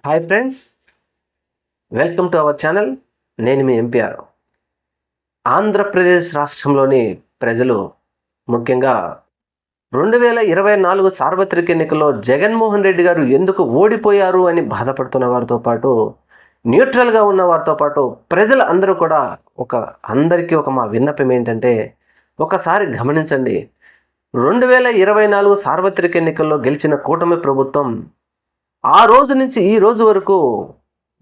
Hi friends, welcome to our channel. నేను మీ MPR. Andhra Pradesh రాష్ట్రంలోని ప్రజలు ముఖ్యంగా 2024 సార్వత్రిక ఎన్నికల్లో జగన్మోహన్ రెడ్డి గారు ఎందుకు ఓడిపోయారు అని బాధపడుతున్న వారితో పాటు, న్యూట్రల్గా ఉన్న వారితో పాటు ప్రజలు అందరూ కూడా అందరికీ మా విన్నపం ఏంటంటే, ఒకసారి గమనించండి. 2024 సార్వత్రిక ఎన్నికల్లో గెలిచిన కూటమి ప్రభుత్వం ఆ రోజు నుంచి ఈ రోజు వరకు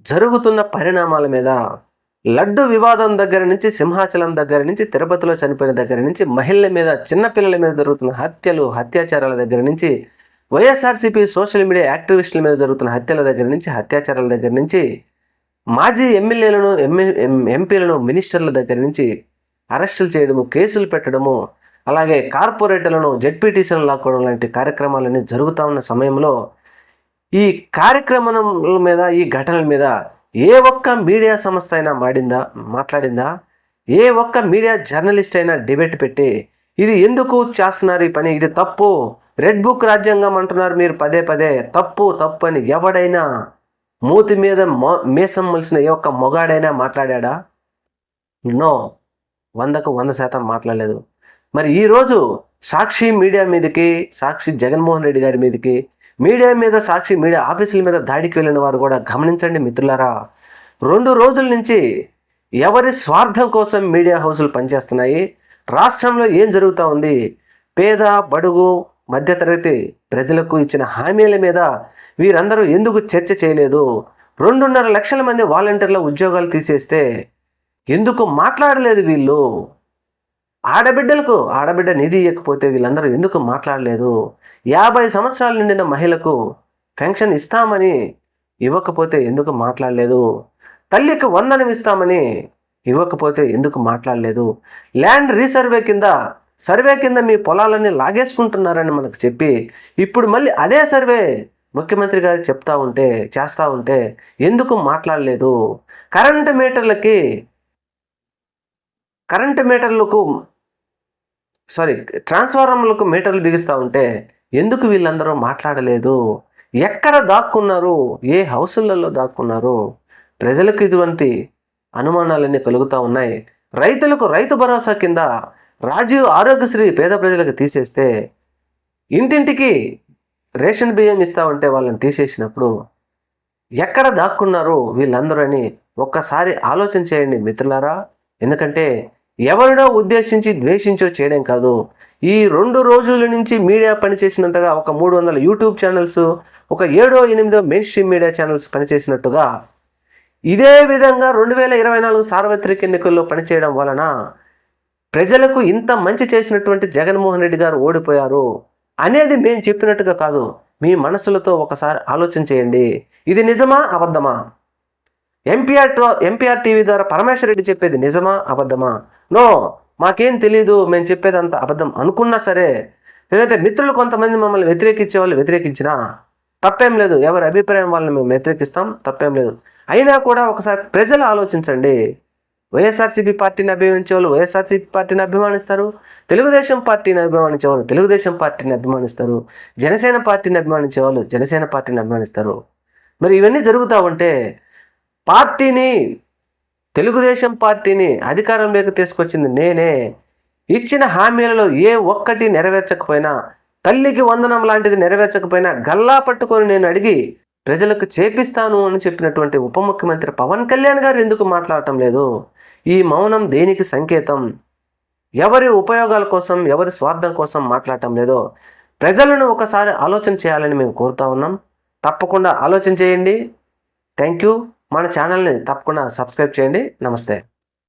జరుగుతున్న పరిణామాల మీద, లడ్డు వివాదం దగ్గర నుంచి, సింహాచలం దగ్గర నుంచి, తిరుపతిలో చనిపోయిన దగ్గర నుంచి, మహిళల మీద, చిన్నపిల్లల మీద జరుగుతున్న హత్యలు, అత్యాచారాల దగ్గర నుంచి, వైఎస్ఆర్సీపీ సోషల్ మీడియా యాక్టివిస్టుల మీద జరుగుతున్న హత్యల దగ్గర నుంచి, అత్యాచారాల దగ్గర నుంచి, మాజీ ఎమ్మెల్యేలను, ఎంపీలను, మినిస్టర్ల దగ్గర నుంచి అరెస్టులు చేయడము, కేసులు పెట్టడము, అలాగే కార్పొరేటర్లను, జెడ్పీటీసీలను లాక్కోవడం లాంటి కార్యక్రమాలన్నీ జరుగుతూ ఉన్న సమయంలో ఈ కార్యక్రమాల మీద, ఈ ఘటనల మీద ఏ ఒక్క మీడియా సంస్థ అయినా మాట్లాడిందా? ఏ ఒక్క మీడియా జర్నలిస్ట్ అయినా డిబేట్ పెట్టి ఇది ఎందుకు చేస్తున్నారు ఈ పని, ఇది తప్పు, రెడ్ బుక్ రాజ్యాంగం అంటున్నారు మీరు పదే పదే, తప్పు తప్పు అని ఎవడైనా మూతి మీద మీసం మొలిసిన ఏ ఒక్క మొగాడైనా మాట్లాడా? నో, 100కు 100% మాట్లాడలేదు. మరి ఈరోజు సాక్షి మీడియా మీదకి, సాక్షి జగన్మోహన్ రెడ్డి గారి మీదకి, మీడియా మీద, సాక్షి మీడియా ఆఫీసుల మీద దాడికి వెళ్ళిన వారు కూడా గమనించండి మిత్రులారా. 2 రోజుల నుంచి ఎవరి స్వార్థం కోసం మీడియా హౌసులు పనిచేస్తున్నాయి, రాష్ట్రంలో ఏం జరుగుతూ ఉంది, పేద, బడుగు, మధ్యతరగతి ప్రజలకు ఇచ్చిన హామీల మీద వీరందరూ ఎందుకు చర్చ చేయలేదు? 2.5 లక్షల మంది వాలంటీర్ల ఉద్యోగాలు తీసేస్తే ఎందుకు మాట్లాడలేదు వీళ్ళు? ఆడబిడ్డ నిధి ఇవ్వకపోతే వీళ్ళందరూ ఎందుకు మాట్లాడలేదు? 50 సంవత్సరాల నిండిన మహిళకు పెన్షన్ ఇస్తామని ఇవ్వకపోతే ఎందుకు మాట్లాడలేదు? తల్లికి వందనం ఇస్తామని ఇవ్వకపోతే ఎందుకు మాట్లాడలేదు? ల్యాండ్ సర్వే కింద మీ పొలాలన్నీ లాగేసుకుంటున్నారని మనకు చెప్పి, ఇప్పుడు మళ్ళీ అదే సర్వే ముఖ్యమంత్రి గారు చేస్తూ ఉంటే ఎందుకు మాట్లాడలేదు? ట్రాన్స్ఫార్మర్లకు మీటర్లు బిగిస్తూ ఉంటే ఎందుకు వీళ్ళందరూ మాట్లాడలేదు? ఎక్కడ దాక్కున్నారు? ఏ హౌసులలో దాక్కున్నారు? ప్రజలకు ఇటువంటి అనుమానాలన్నీ కలుగుతూ ఉన్నాయి. రైతులకు రైతు భరోసా కింద రాజీవ్ ఆరోగ్యశ్రీ పేద ప్రజలకు తీసేస్తే, ఇంటింటికి రేషన్ బియ్యం ఇస్తూ ఉంటే వాళ్ళని తీసేసినప్పుడు ఎక్కడ దాక్కున్నారు వీళ్ళందరూ అని ఒక్కసారి ఆలోచన చేయండి మిత్రులారా. ఎందుకంటే ఎవరినో ఉద్దేశించి ద్వేషించో చేయడం కాదు. ఈ 2 రోజుల నుంచి మీడియా పనిచేసినంతగా ఒక 300 యూట్యూబ్ ఛానల్స్, ఒక 7-8 మెయిన్ స్ట్రీమ్ మీడియా ఛానల్స్ పనిచేసినట్టుగా ఇదే విధంగా 2024 సార్వత్రిక ఎన్నికల్లో పనిచేయడం వలన ప్రజలకు ఇంత మంచి చేసినటువంటి జగన్మోహన్ రెడ్డి గారు ఓడిపోయారు అనేది మేము చెప్పినట్టుగా కాదు. మీ మనసులతో ఒకసారి ఆలోచన చేయండి. ఇది నిజమా, అబద్ధమా? ఎంపీఆర్ టీవీ ద్వారా పరమేశ్వర్ రెడ్డి చెప్పేది నిజమా, అబద్ధమా? నో, మాకేం తెలీదు, మేము చెప్పేది అంత అబద్ధం అనుకున్నా సరే, లేదంటే మిత్రులు కొంతమంది మమ్మల్ని వ్యతిరేకించే వాళ్ళు వ్యతిరేకించినా తప్పేం లేదు. ఎవరి అభిప్రాయం వాళ్ళని మేము వ్యతిరేకిస్తాం, తప్పేం లేదు. అయినా కూడా ఒకసారి ప్రజలు ఆలోచించండి. వైఎస్ఆర్సీపీ పార్టీని అభిమానించే వాళ్ళు వైఎస్ఆర్సీపీ పార్టీని అభిమానిస్తారు, తెలుగుదేశం పార్టీని అభిమానించే వాళ్ళు తెలుగుదేశం పార్టీని అభిమానిస్తారు, జనసేన పార్టీని అభిమానించే వాళ్ళు జనసేన పార్టీని అభిమానిస్తారు. మరి ఇవన్నీ జరుగుతూ ఉంటే తెలుగుదేశం పార్టీని అధికారంలోకి తీసుకొచ్చింది నేనే. ఇచ్చిన హామీలలో ఏ ఒక్కటి నెరవేర్చకపోయినా, తల్లికి వందనం లాంటిది నెరవేర్చకపోయినా గల్లా పట్టుకొని నేను అడిగి ప్రజలకు చేపిస్తాను అని చెప్పినటువంటి ఉప ముఖ్యమంత్రి పవన్ కళ్యాణ్ గారు ఎందుకు మాట్లాడటం లేదు? ఈ మౌనం దేనికి సంకేతం? ఎవరి ఉపయోగాల కోసం, ఎవరి స్వార్థం కోసం మాట్లాడటం లేదో ప్రజలను ఒకసారి ఆలోచన చేయాలని మేము కోరుతా ఉన్నాం. తప్పకుండా ఆలోచన చేయండి. Thank you. మన ఛానల్ని తప్పకుండా సబ్స్క్రైబ్ చేయండి. నమస్తే.